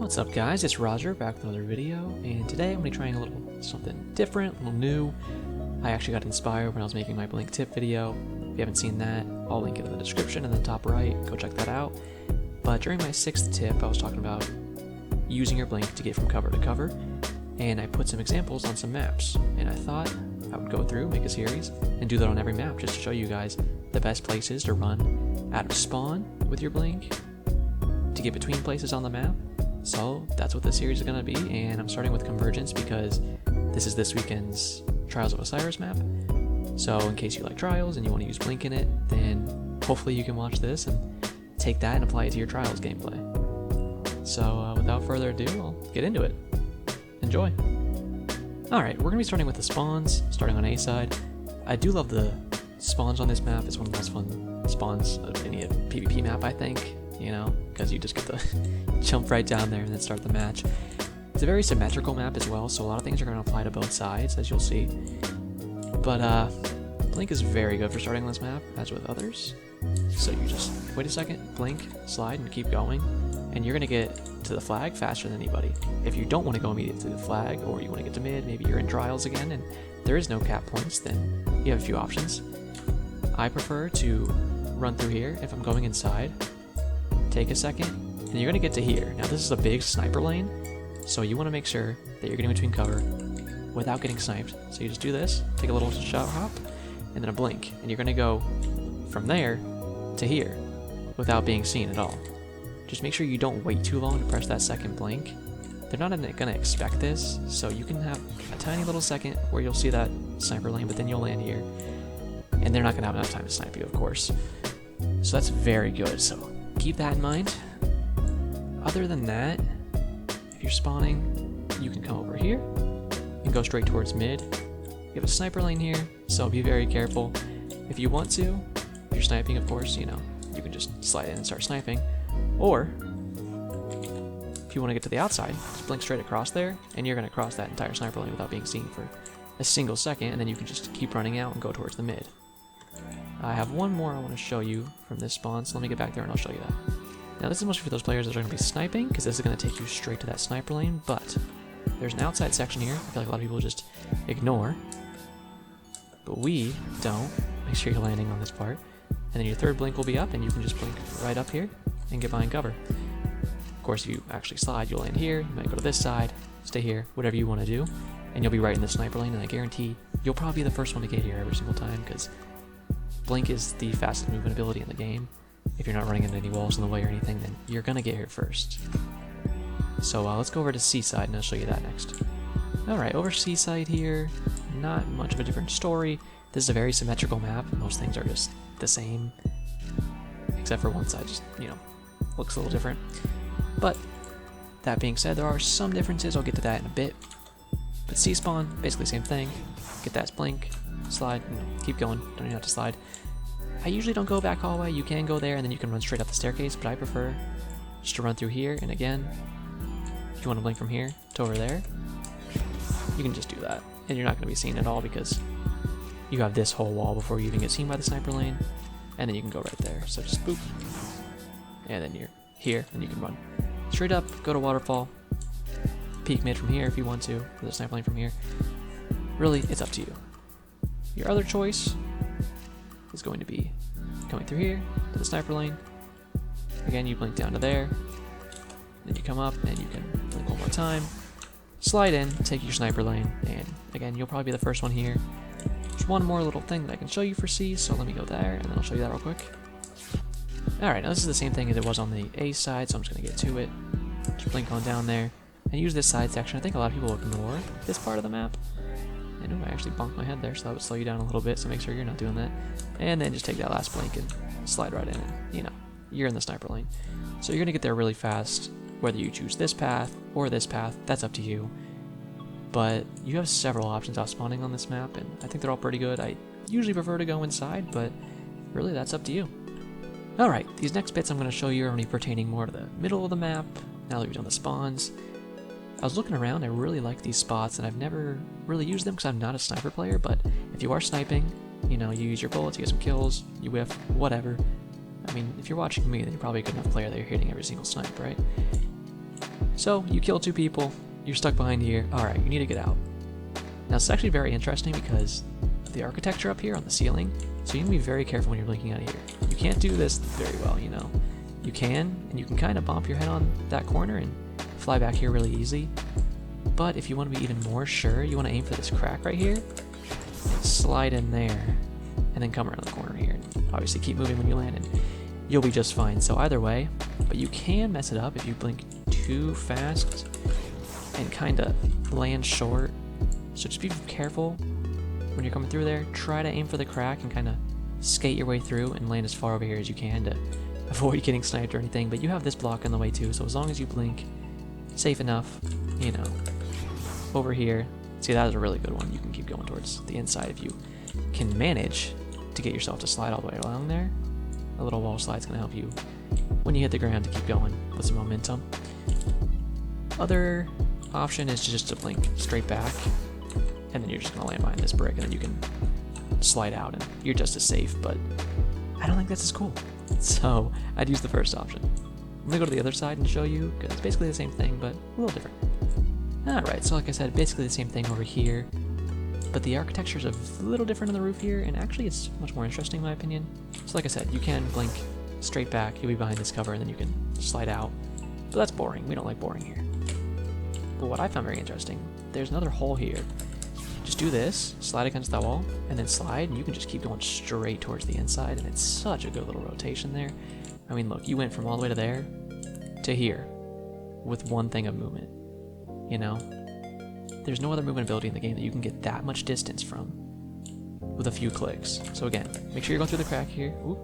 What's up guys, it's Roger back with another video, and today I'm going to be trying a little something different, a little new. I actually got inspired when I was making my blink tip video. If you haven't seen that, I'll link it in the description in the top right, go check that out. But during my 6th tip, I was talking about using your blink to get from cover to cover, and I put some examples on some maps, and I thought I would go through, make a series, and do that on every map just to show you guys the best places to run out of spawn with your blink to get between places on the map. So that's what this series is going to be, and I'm starting with Convergence because this is this weekend's Trials of Osiris map. So in case you like Trials and you want to use Blink in it, then hopefully you can watch this and take that and apply it to your Trials gameplay. So without further ado, I'll get into it. Enjoy! Alright, we're going to be starting with the spawns, starting on A side. I do love the spawns on this map. It's one of the most fun spawns of any PvP map, I think. You know, because you just get to jump right down there and then start the match. It's a very symmetrical map as well, so a lot of things are going to apply to both sides, as you'll see. But Blink is very good for starting this map, as with others. So you just wait a second, blink, slide, and keep going, and you're going to get to the flag faster than anybody. If you don't want to go immediately to the flag, or you want to get to mid, maybe you're in Trials again, and there is no cap points, then you have a few options. I prefer to run through here if I'm going inside. Take a second, and you're going to get to here. Now this is a big sniper lane, so you want to make sure that you're getting between cover without getting sniped. So you just do this, take a little shot hop, and then a blink, and you're going to go from there to here without being seen at all. Just make sure you don't wait too long to press that second blink. They're not going to expect this, so you can have a tiny little second where you'll see that sniper lane, but then you'll land here, and they're not going to have enough time to snipe you, of course. So that's very good. So keep that in mind. Other than that, if you're spawning, you can come over here and go straight towards mid. You have a sniper lane here, so be very careful. If you want to, if you're sniping, of course, you know, you can just slide in and start sniping. Or, if you want to get to the outside, just blink straight across there, and you're going to cross that entire sniper lane without being seen for a single second, and then you can just keep running out and go towards the mid. I have one more I want to show you from this spawn, so let me get back there and I'll show you that. Now this is mostly for those players that are going to be sniping, because this is going to take you straight to that sniper lane, but there's an outside section here I feel like a lot of people just ignore, but we don't. Make sure you're landing on this part, and then your third blink will be up, and you can just blink right up here and get behind cover. Of course, if you actually slide, you'll land here, you might go to this side, stay here, whatever you want to do, and you'll be right in the sniper lane, and I guarantee you'll probably be the first one to get here every single time, because Blink is the fastest movement ability in the game. If you're not running into any walls in the way or anything, then you're gonna get here first. So let's go over to Seaside and I'll show you that next. Alright, over Seaside here, not much of a different story. This is a very symmetrical map. Most things are just the same, except for one side just, you know, looks a little different. But that being said, there are some differences. I'll get to that in a bit. But C-spawn, basically same thing. Get that blink, slide, you know, keep going, don't even have to slide. I usually don't go back hallway. You can go there and then you can run straight up the staircase, but I prefer just to run through here. And again, if you want to blink from here to over there, you can just do that, and you're not going to be seen at all because you have this whole wall before you even get seen by the sniper lane, and then you can go right there. So just boop, and then you're here and you can run straight up, go to Waterfall, peek mid from here if you want to, for the sniper lane from here. Really, it's up to you. Your other choice is going to be coming through here to the sniper lane. Again, you blink down to there, then you come up and you can blink one more time, slide in, take your sniper lane, and again, you'll probably be the first one here. There's one more little thing that I can show you for C, so let me go there and then I'll show you that real quick. Alright, now this is the same thing as it was on the A side, so I'm just going to get to it. Just blink on down there and use this side section. I think a lot of people ignore this part of the map. I know I actually bumped my head there, so that would slow you down a little bit, so make sure you're not doing that. And then just take that last blink and slide right in, and you know, you're in the sniper lane. So you're going to get there really fast, whether you choose this path or this path, that's up to you. But you have several options out spawning on this map, and I think they're all pretty good. I usually prefer to go inside, but really that's up to you. Alright, these next bits I'm going to show you are only pertaining more to the middle of the map, now that we've done the spawns. I was looking around, I really like these spots, and I've never really used them because I'm not a sniper player, but if you are sniping, you know, you use your bullets, you get some kills, you whiff, whatever. I mean, if you're watching me, then you're probably a good enough player that you're hitting every single snipe, right? So you kill 2 people, you're stuck behind here. Alright, you need to get out. Now it's actually very interesting because of the architecture up here on the ceiling, so you need to be very careful when you're blinking out of here. You can't do this very well, you know. You can, and you can kind of bump your head on that corner and fly back here really easy. But if you want to be even more sure, you want to aim for this crack right here, and slide in there, and then come around the corner here. And obviously keep moving when you land, and you'll be just fine. So either way, but you can mess it up if you blink too fast and kind of land short. So just be careful when you're coming through there. Try to aim for the crack and kind of skate your way through and land as far over here as you can to avoid getting sniped or anything. But you have this block in the way too, so as long as you blink safe enough, you know, over here. See, that is a really good one. You can keep going towards the inside if you can manage to get yourself to slide all the way along there. A little wall slide's gonna help you when you hit the ground to keep going with some momentum. Other option is just to blink straight back, and then you're just gonna land behind this brick, and then you can slide out, and you're just as safe. But I don't think that's as cool, so I'd use the first option. I'm gonna go to the other side and show you, because it's basically the same thing, but a little different. Alright, so like I said, basically the same thing over here, but the architecture is a little different on the roof here, and actually it's much more interesting in my opinion. So like I said, you can blink straight back, you'll be behind this cover, and then you can slide out. But that's boring, we don't like boring here. But what I found very interesting, there's another hole here. Just do this, slide against that wall, and then slide, and you can just keep going straight towards the inside, and it's such a good little rotation there. I mean, look, you went from all the way to there to here with one thing of movement, you know? There's no other movement ability in the game that you can get that much distance from with a few clicks. So again, make sure you're going through the crack here. Ooh.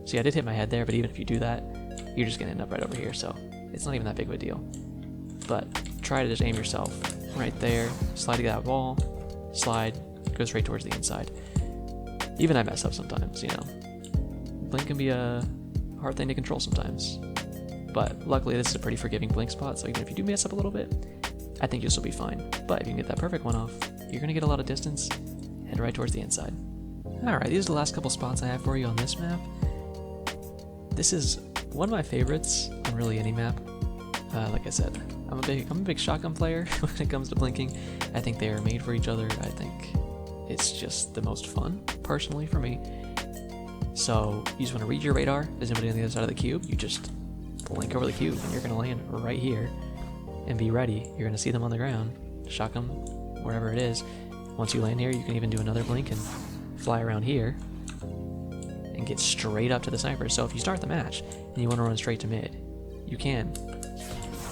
See, I did hit my head there, but even if you do that, you're just gonna end up right over here, so it's not even that big of a deal. But try to just aim yourself right there, slide to that wall, slide, go straight towards the inside. Even I mess up sometimes, you know. Blink can be a hard thing to control sometimes. But luckily this is a pretty forgiving blink spot, so even if you do mess up a little bit, I think you'll still be fine. But if you can get that perfect one off, you're gonna get a lot of distance, head right towards the inside. Alright, these are the last couple spots I have for you on this map. This is one of my favorites on really any map. Like I said, I'm a big shotgun player when it comes to blinking. I think they are made for each other. I think it's just the most fun, personally, for me. So you just want to read your radar. If there's anybody on the other side of the cube, you just blink over the cube and you're going to land right here and be ready. You're going to see them on the ground, shock them wherever it is. Once you land here, you can even do another blink and fly around here and get straight up to the sniper. So if you start the match and you want to run straight to mid, you can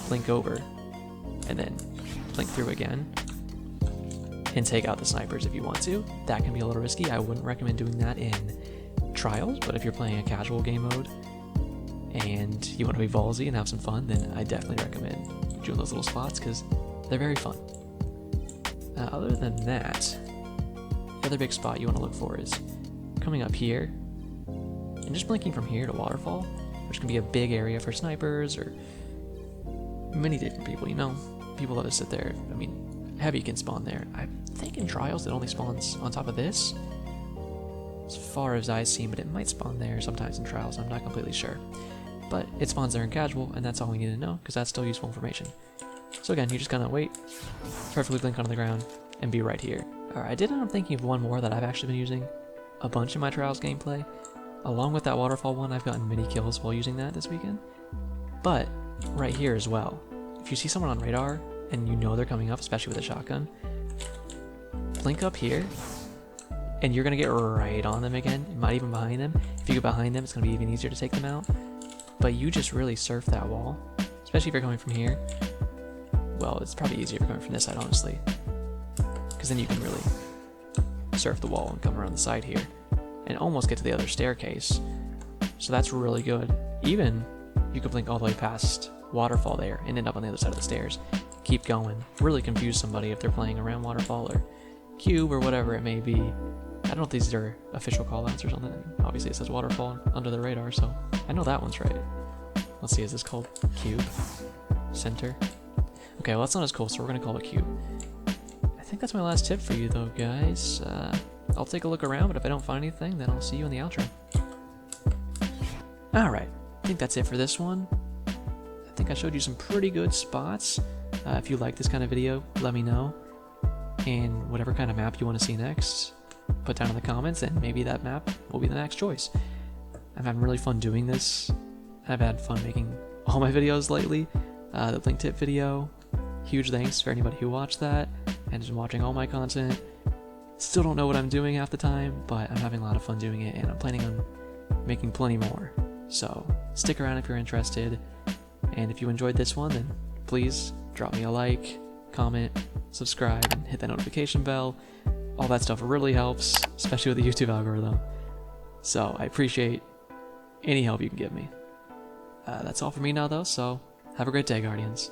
blink over and then blink through again and take out the snipers if you want to. That can be a little risky. I wouldn't recommend doing that in trials, but if you're playing a casual game mode and you want to be ballsy and have some fun, then I definitely recommend doing those little spots because they're very fun. Other than that, the other big spot you want to look for is coming up here and just blinking from here to Waterfall, which can be a big area for snipers or many different people, you know, people that just sit there. I mean, heavy can spawn there. I think in trials it only spawns on top of this, as far as I've seen, but it might spawn there sometimes in trials. I'm not completely sure, but it spawns there in casual, and that's all we need to know because that's still useful information. So again, you just gotta wait, perfectly blink onto the ground, and be right here. Alright, I did end up thinking of one more that I've actually been using a bunch in my trials gameplay. Along with that Waterfall one, I've gotten many kills while using that this weekend. But right here as well, if you see someone on radar and you know they're coming up, especially with a shotgun, blink up here and you're gonna get right on them again. You might even behind them. If you get behind them, it's gonna be even easier to take them out. But you just really surf that wall, especially if you're coming from here. Well, it's probably easier if you're coming from this side, honestly, because then you can really surf the wall and come around the side here and almost get to the other staircase. So that's really good. Even you could blink all the way past Waterfall there and end up on the other side of the stairs. Keep going. Really confuse somebody if they're playing around Waterfall or Cube or whatever it may be. I don't know if these are official callouts or something. Obviously it says Waterfall under the radar, so I know that one's right. Let's see, is this called Cube? Center? Okay, well that's not as cool, so we're gonna call it Cube. I think that's my last tip for you though, guys. I'll take a look around, but if I don't find anything, then I'll see you in the outro. Alright, I think that's it for this one. think I showed you some pretty good spots. If you like this kind of video, let me know. And whatever kind of map you want to see next, put down in the comments, and maybe that map will be the next choice. I'm having really fun doing this. I've had fun making all my videos lately. The blink tip video, huge thanks for anybody who watched that and is watching all my content. Still don't know what I'm doing half the time, but I'm having a lot of fun doing it, and I'm planning on making plenty more. So stick around if you're interested, and if you enjoyed this one, then please drop me a like, comment, subscribe, and hit that notification bell. All that stuff really helps, especially with the YouTube algorithm. So I appreciate any help you can give me. That's all for me now though, so have a great day, Guardians.